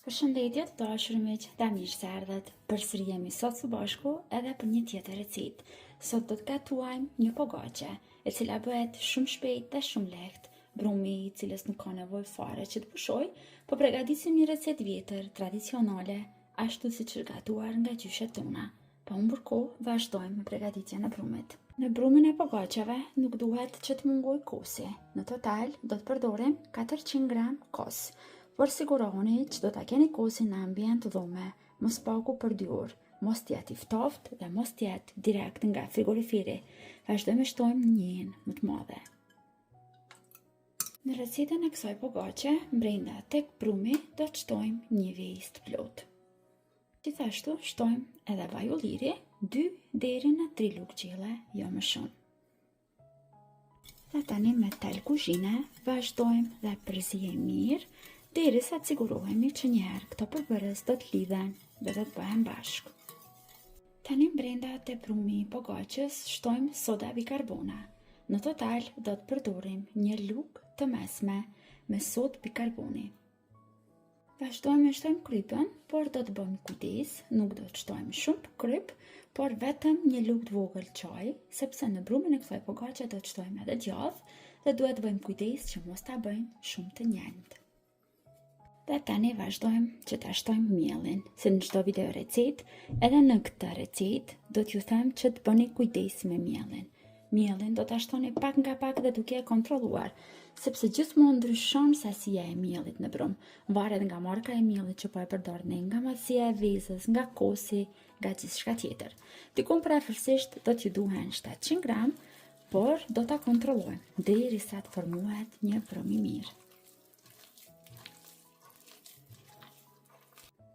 Përshëndetje të dashur miq, ta mirë se erdhët. Përsëri jemi sot së bashku edhe për një tjetër recetë. Sot do të gatuajmë një pogaçe, e cila bëhet shumë shpejt dhe shumë lehtë. Brumi i cilës nuk ka nevojë fare që të pushoj, po përgatisim një recetë vjetër, tradicionale, ashtu siç është gatuar nga gjyshet tona. Pa humbur kohë, vazhdojmë me përgatitjen e brumit. Në brumin e pogaçeve nuk duhet që të mungojë kosi. Në total do të përdorim 400 gram kos. Por sigurohuni që do ta keni kosin në ambient dhume, mos paku për 2 orë, mos t'jetë i ftoftë dhe mos t'jetë direkt nga frigoriferi. Vazhdojmë shtojmë njën më të madhe. Në recetën e kësaj pogaçe, brenda tek brumi do të shtojmë një vezë të plotë. Gjithashtu shtojmë edhe vaj ulliri, 2 deri në 3 lugë gjelle, jo më shumë. Dhe tani me tel kuzhine vazhdojmë dhe përzijemi mirë, derisa të sigurohemi që njëherë këto përbërës do të lidhen dhe do të bëhen bashkë. Tani brenda te brumi i pogaçes shtojmë soda bikarbona. Në total do të përdorim një lugë të mesme me sodë bikarboni. Vazhdojmë shtojmë krypën, por do të bëjmë kujdes, nuk do të shtojmë shumë kryp, por vetëm një lugë të vogël çaj, sepse në brumin e kësaj pogaçe do të shtojmë edhe djathë dhe duhet të bëjmë kujdes që mos ta bëjmë shumë të njelmt. Dhe tani vazhdojmë që ta shtojmë mielin, se në çdo video recetë, edhe në këtë recetë do t'ju them që të bëni kujdes me mielin. Mielin do ta shtoni pak nga pak dhe duke e kontrolluar, sepse gjithmonë ndryshon sasia e miellit në brum. Varet nga marka e miellit që po e përdorni, nga masia e vezës, nga kosi, nga gjithçka tjetër. Dikun preferisht do t'ju duhen 700 gram, por do ta kontrollojmë derisa të formohet një brum i mirë.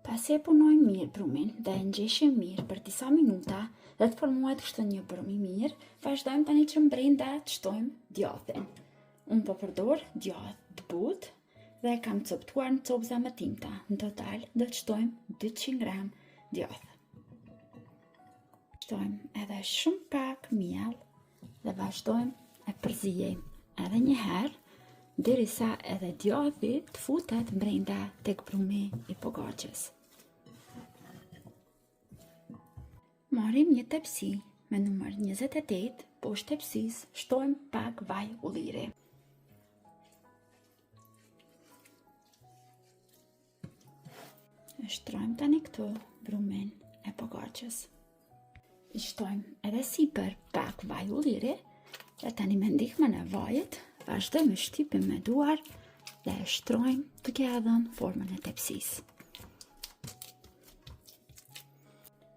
Pasi e punojmë mirë brumin dhe e ngjeshim mirë për disa minuta dhe të formohet kështu një brum i mirë, vazhdojmë tani që brenda të shtojmë djathin. Unë po përdor djath të butë dhe kam coptuar në copëza më tinta. Në total do të shtojmë 200 gram djath. Shtojmë edhe shumë pak miell dhe vazhdojmë e përzijejmë edhe një herë derisa edhe djathi të futet brenda tek brumi i pogaçes. Marrim një tepsi me numër 28, poshtë tepsisë shtojmë pak vaj ulliri. E shtrojmë tani këtu brumin e pogaçes. I shtojmë edhe sipër pak vaj ulliri dhe tani me ndihmën e vajit vazhdojmë shtypim me duar dhe e shtrojmë duke ia dhënë formën e tepsisë.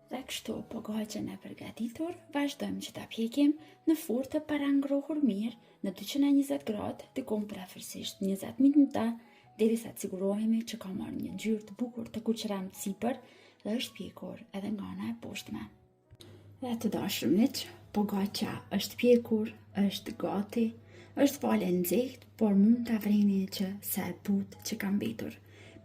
Dhe kështu pogaçen e përgatitur, vazhdojmë që ta pjekim në furrë të parangrohur mirë në 220 gradë, dikon preferisht 20 minuta, derisa të sigurohemi që ka marrë një ngjyrë të bukur të kuqëram të sipër dhe është pjekur edhe nga ana e poshtme. Dhe të dashur miq, pogaça është pjekur, është gati, është fale nxehtë, por mund ta vreni që sa e butë që ka mbetur.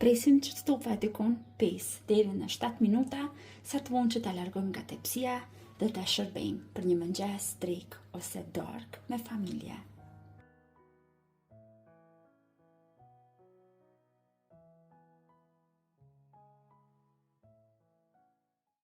Presim që të stufat dikon 5 deri në 7 minuta, sa të vonë që ta largojmë nga tepsia dhe ta shërbejmë për një mëngjes drekë ose darkë me familje.